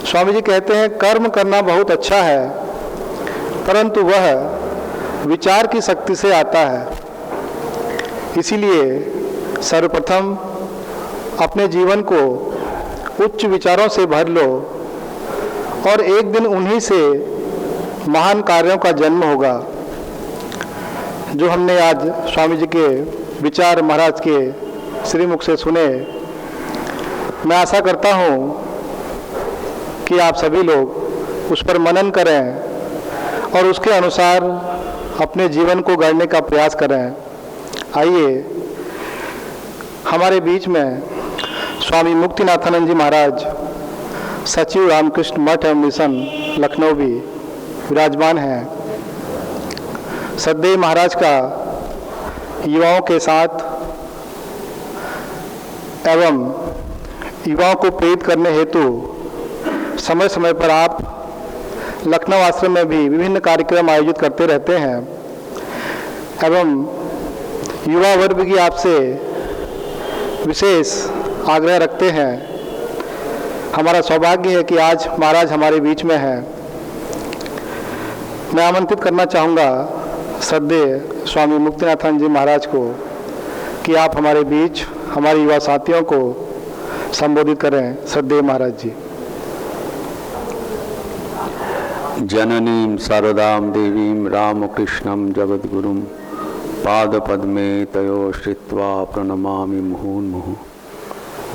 स्वामी जी कहते हैं कर्म करना बहुत अच्छा है, परंतु वह विचार की शक्ति से आता है। इसीलिए सर्वप्रथम अपने जीवन को उच्च विचारों से भर लो और एक दिन उन्हीं से महान कार्यों का जन्म होगा। जो हमने आज स्वामी जी के विचार महाराज के श्रीमुख से सुने, मैं आशा करता हूँ कि आप सभी लोग उस पर मनन करें और उसके अनुसार अपने जीवन को गढ़ने का प्रयास करें। आइए हमारे बीच में स्वामी मुक्तिनाथानंद जी महाराज, सचिव रामकृष्ण मठ एवं मिशन लखनऊ भी विराजमान हैं। सदैव महाराज का युवाओं के साथ एवं युवाओं को प्रेरित करने हेतु समय समय पर आप लखनऊ आश्रम में भी विभिन्न कार्यक्रम आयोजित करते रहते हैं एवं युवा वर्ग की आपसे विशेष आग्रह रखते हैं। हमारा सौभाग्य है कि आज महाराज हमारे बीच में हैं। मैं आमंत्रित करना चाहूँगा श्रद्धेय स्वामी मुक्तिनाथानंद जी महाराज को कि आप हमारे बीच हमारे युवा साथियों को संबोधित करें। श्रद्धेय महाराज जी। जननीं शारदां देवीं रामकृष्णं जगद्गुरुं पादपद्मे तयो श्रित्वा प्रणमामि मुहुर्मुहुः।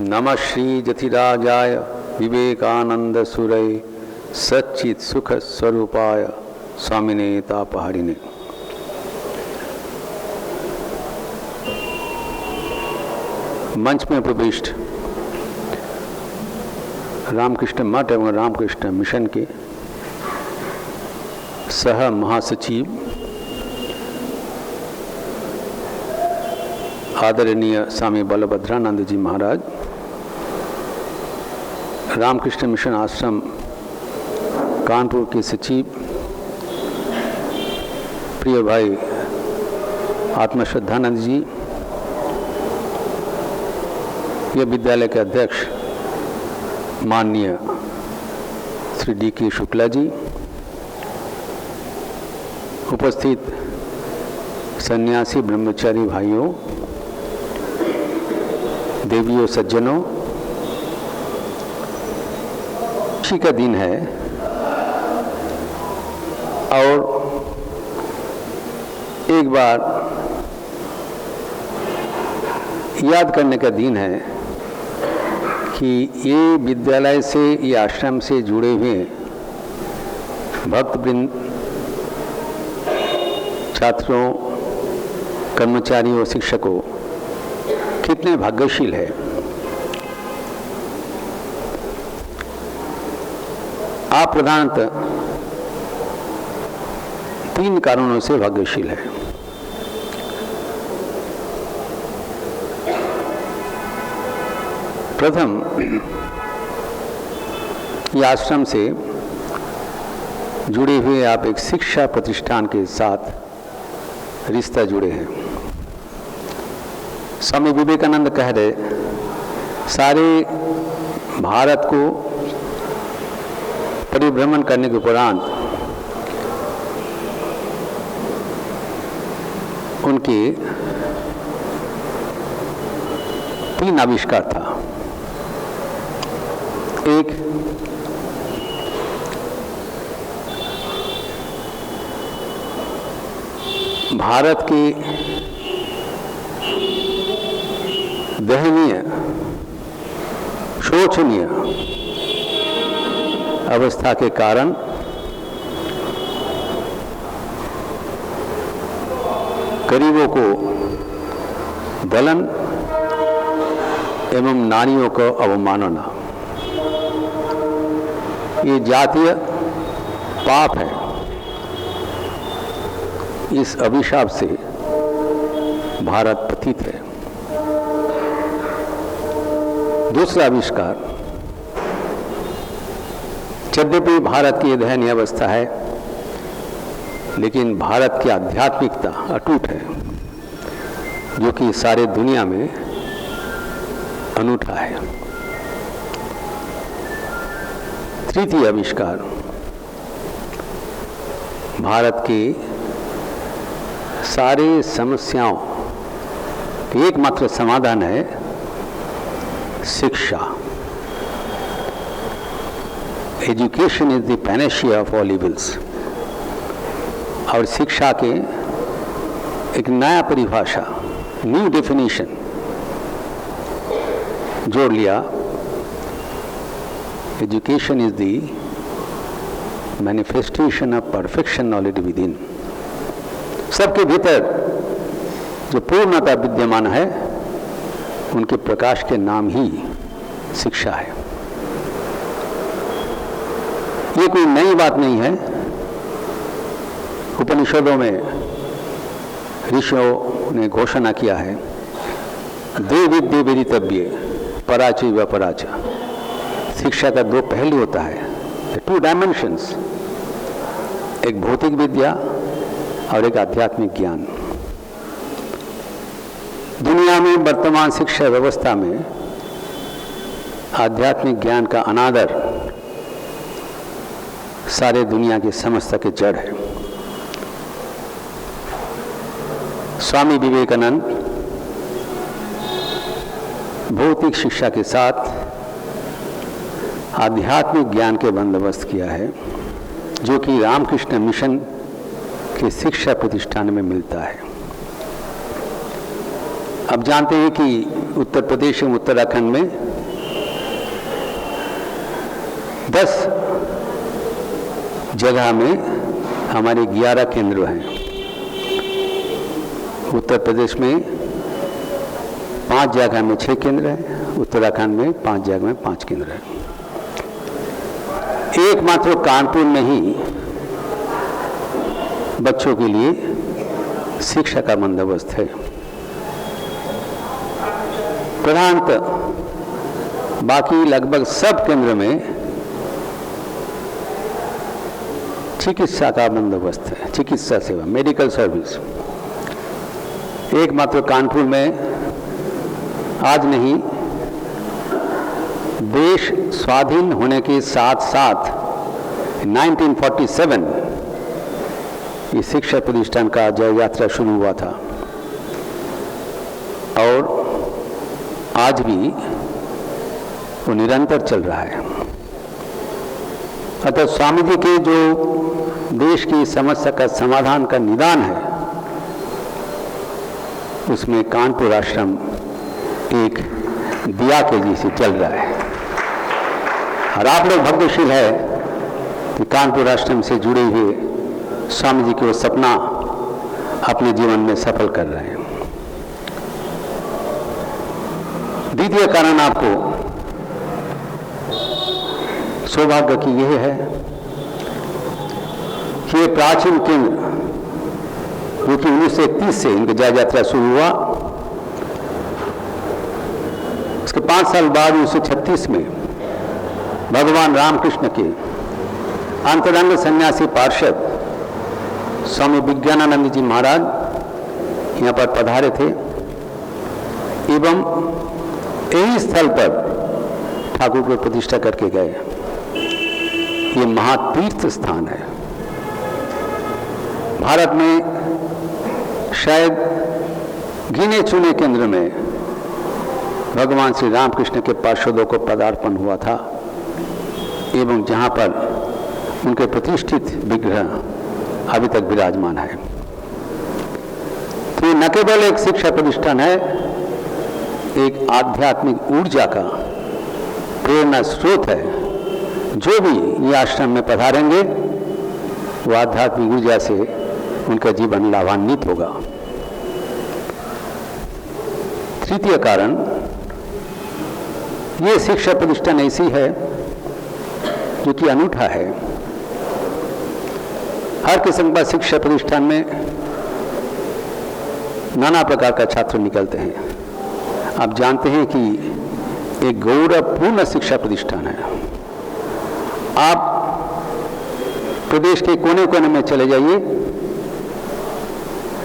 नमः श्री जतिराजाय विवेकानंद सुरय सच्चित सुख स्वरूपाय स्वामिने तापहारिणे। मंच में प्रविष्ट रामकृष्ण मठ एवं रामकृष्ण मिशन के सह महासचिव आदरणीय स्वामी बलभद्रानंद जी महाराज, रामकृष्ण मिशन आश्रम कानपुर के सचिव प्रिय भाई आत्मश्रद्धानंद जी, यह विद्यालय के अध्यक्ष माननीय श्री D.K. शुक्ला जी, उपस्थित सन्यासी ब्रह्मचारी भाइयों, देवियों, सज्जनों, खुशी का दिन है और एक बार याद करने का दिन है कि ये विद्यालय से, ये आश्रम से जुड़े हुए भक्तवृंद, छात्रों, कर्मचारियों, शिक्षकों कितने भाग्यशील है। आप प्रधानतः 3 कारणों से भाग्यशील है। प्रथम, ये आश्रम से जुड़े हुए आप एक शिक्षा प्रतिष्ठान के साथ रिश्ता जुड़े हैं। स्वामी विवेकानंद कह रहे, सारे भारत को परिभ्रमण करने के उपरांत उनके 3 आविष्कार था। एक, भारत की दयनीय, शोचनीय अवस्था के कारण गरीबों को दलन एवं नारियों को अवमानना, ये जातीय पाप है। इस अभिशाप से भारत पतित है। दूसरा आविष्कार, यद्यपि भारत की दयनीय अवस्था है, लेकिन भारत की आध्यात्मिकता अटूट है, जो कि सारे दुनिया में अनूठा है। तृतीय आविष्कार भारत की सारी समस्याओं का एकमात्र समाधान है शिक्षा। Education is the Panacea of all evils. और शिक्षा के एक नया परिभाषा, न्यू डेफिनेशन जोड़ लिया। Education is the manifestation of perfection knowledge with in. सबके भीतर जो पूर्णता विद्यमान है उनके प्रकाश के नाम ही शिक्षा है। ये कोई नई बात नहीं है। उपनिषदों में ऋषियों ने घोषणा किया है, दे विद्ये वेदितव्ये पराच व पराच। शिक्षा का दो पहलू होता है, टू डायमेंशंस, एक भौतिक विद्या और एक आध्यात्मिक ज्ञान। दुनिया में वर्तमान शिक्षा व्यवस्था में आध्यात्मिक ज्ञान का अनादर सारे दुनिया की समस्या के जड़ है। स्वामी विवेकानंद भौतिक शिक्षा के साथ आध्यात्मिक ज्ञान के बंदोबस्त किया है, जो कि रामकृष्ण मिशन के शिक्षा प्रतिष्ठान में मिलता है। अब जानते हैं कि उत्तर प्रदेश एवं उत्तराखंड में 10 जगह में हमारे 11 केंद्र हैं। उत्तर प्रदेश में 5 जगह में 6 केंद्र हैं, उत्तराखंड में 5 जगह में 5 केंद्र हैं। एकमात्र कानपुर में ही बच्चों के लिए शिक्षा का बंदोबस्त है। प्रधानतः बाकी लगभग सब केंद्र में चिकित्सा का बंदोबस्त है, चिकित्सा सेवा, मेडिकल सर्विस। एकमात्र कानपुर में आज नहीं, देश स्वाधीन होने के साथ साथ 1947 ये शिक्षा प्रतिष्ठान का जय यात्रा शुरू हुआ था और आज भी वो निरंतर चल रहा है। अतः स्वामी जी के जो देश की समस्या का समाधान का निदान है, उसमें कानपुर आश्रम एक दिया के जैसे चल रहा है। और आप लोग भाग्यशील है कि कानपुर आश्रम से जुड़े हुए स्वामी जी के वो सपना अपने जीवन में सफल कर रहे हैं। द्वितीय कारण आपको सौभाग्य की यह है कि ये प्राचीन केंद्र जो कि 1931 से इनकी जय यात्रा शुरू हुआ, उसके 5 साल बाद 1936 में भगवान रामकृष्ण के अंतरंग सन्यासी पार्षद स्वामी विज्ञानानंद जी महाराज यहाँ पर पधारे थे एवं यही स्थल पर ठाकुर को प्रतिष्ठा करके गए। ये महातीर्थ स्थान है। भारत में शायद गिने चुने केंद्र में भगवान श्री रामकृष्ण के पार्षदों को पदार्पण हुआ था एवं जहाँ पर उनके प्रतिष्ठित विग्रह अभी तक विराजमान है। तो ये न केवल एक शिक्षा प्रतिष्ठान है, एक आध्यात्मिक ऊर्जा का प्रेरणा स्रोत है। जो भी ये आश्रम में पधारेंगे वो आध्यात्मिक ऊर्जा से उनका जीवन लाभान्वित होगा। तृतीय कारण, ये शिक्षा प्रतिष्ठान ऐसी है जो कि अनूठा है। हर किस्म का शिक्षा प्रतिष्ठान में नाना प्रकार का छात्र निकलते हैं। आप जानते हैं कि एक गौरवपूर्ण शिक्षा प्रतिष्ठान है। आप प्रदेश के कोने कोने में चले जाइए,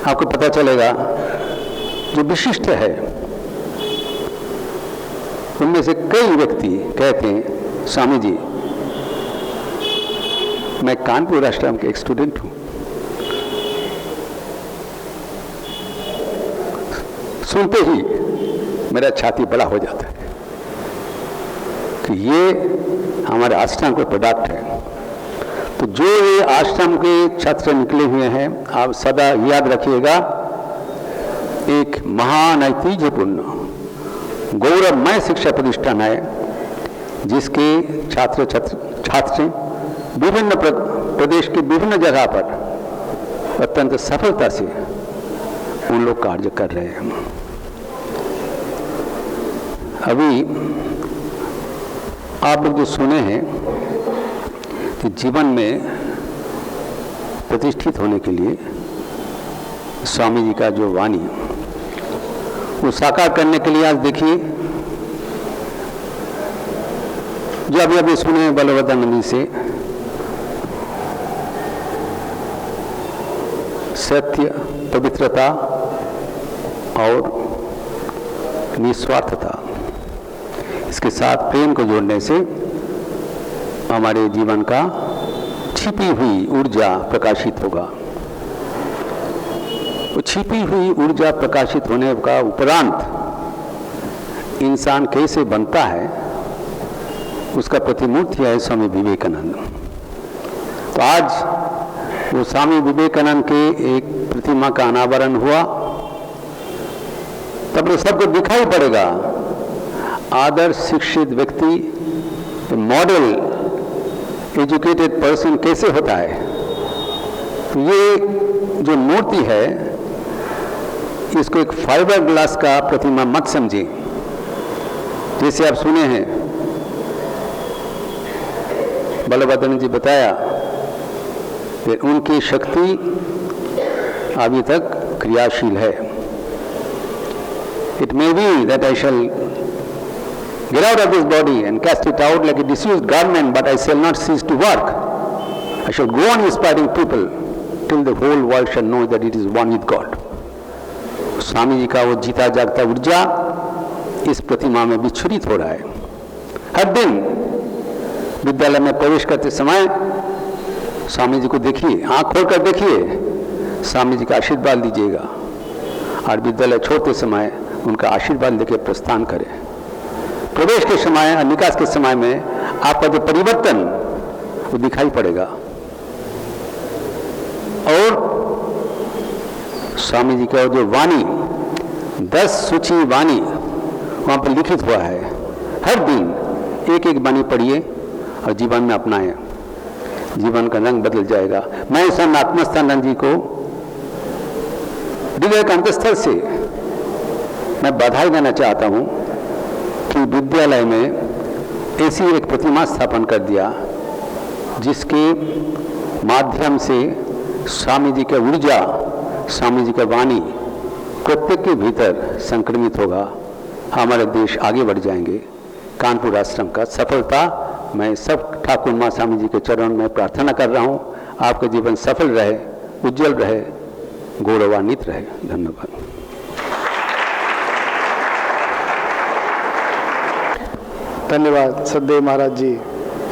आपको पता चलेगा जो विशिष्ट है उनमें से कई व्यक्ति कहते हैं, स्वामी जी मैं कानपुर आश्रम के एक स्टूडेंट हूं। सुनते ही मेरा छाती बड़ा हो जाता है कि ये हमारे आश्रम का प्रोडक्ट है। तो जो ये आश्रम के छात्र निकले हुए हैं, आप सदा याद रखिएगा, एक महान ऐतिह्यपूर्ण गौरवमय शिक्षा प्रतिष्ठान है, जिसके छात्र विभिन्न प्रदेश के विभिन्न जगह पर अत्यंत सफलता से उन लोग कार्य कर रहे हैं। अभी आप लोग जो सुने हैं कि जीवन में प्रतिष्ठित होने के लिए स्वामी जी का जो वाणी वो साकार करने के लिए आज देखिए जो अभी सुने बलभद्रानंद जी से, सत्य, पवित्रता और निस्वार्थता, इसके साथ प्रेम को जोड़ने से हमारे जीवन का छिपी हुई ऊर्जा प्रकाशित होगा। वो छिपी हुई ऊर्जा प्रकाशित होने का उपरांत इंसान कैसे बनता है, उसका प्रतिमूर्ति है स्वामी विवेकानंद। तो आज वो स्वामी विवेकानंद के एक प्रतिमा का अनावरण हुआ, तब तो सबको दिखाई पड़ेगा आदर्श शिक्षित व्यक्ति, मॉडल एजुकेटेड पर्सन कैसे होता है। तो ये जो मूर्ति है, इसको एक फाइबर ग्लास का प्रतिमा मत समझिए। जैसे आप सुने हैं बलभद्रानंद जी बताया कि उनकी शक्ति अभी तक क्रियाशील है। It may be that I shall get out of this body and cast it out like a disused garment, but I shall not cease to work. I shall go on inspiring people till the whole world shall know that it is one with God. Swami ji का वो जीता जागता ऊर्जा इस प्रतिमा में विच्छुरित हो रहा है। हर दिन विद्यालय में प्रवेश करते समय स्वामी जी को देखिए, आंख खोलकर देखिए, स्वामी जी का आशीर्वाद लीजिएगा, और विद्यालय छोड़ते समय उनका आशीर्वाद लेकर प्रस्थान करें। प्रवेश के समय और निकास के समय में आपका जो परिवर्तन वो दिखाई पड़ेगा। और स्वामी जी का जो वाणी 10 सूची वाणी वहाँ पर लिखित हुआ है। हर दिन एक एक वाणी पढ़िए और जीवन में अपनाएं, जीवन का रंग बदल जाएगा। मैं स्वामी आत्मस्थानंद जी को हृदय के अंतस्थल से मैं बधाई देना चाहता हूँ कि विद्यालय में ऐसी एक प्रतिमा स्थापन कर दिया, जिसके माध्यम से स्वामी जी का ऊर्जा, स्वामी जी का वाणी प्रत्येक के भीतर संक्रमित होगा। हमारे देश आगे बढ़ जाएंगे। कानपुर आश्रम का सफलता मैं सब ठाकुर माँ स्वामी जी के चरण में प्रार्थना कर रहा हूँ। आपका जीवन सफल रहे, उज्जवल रहे, गौरवान्वित रहे। धन्यवाद। धन्यवाद सददेव महाराज जी।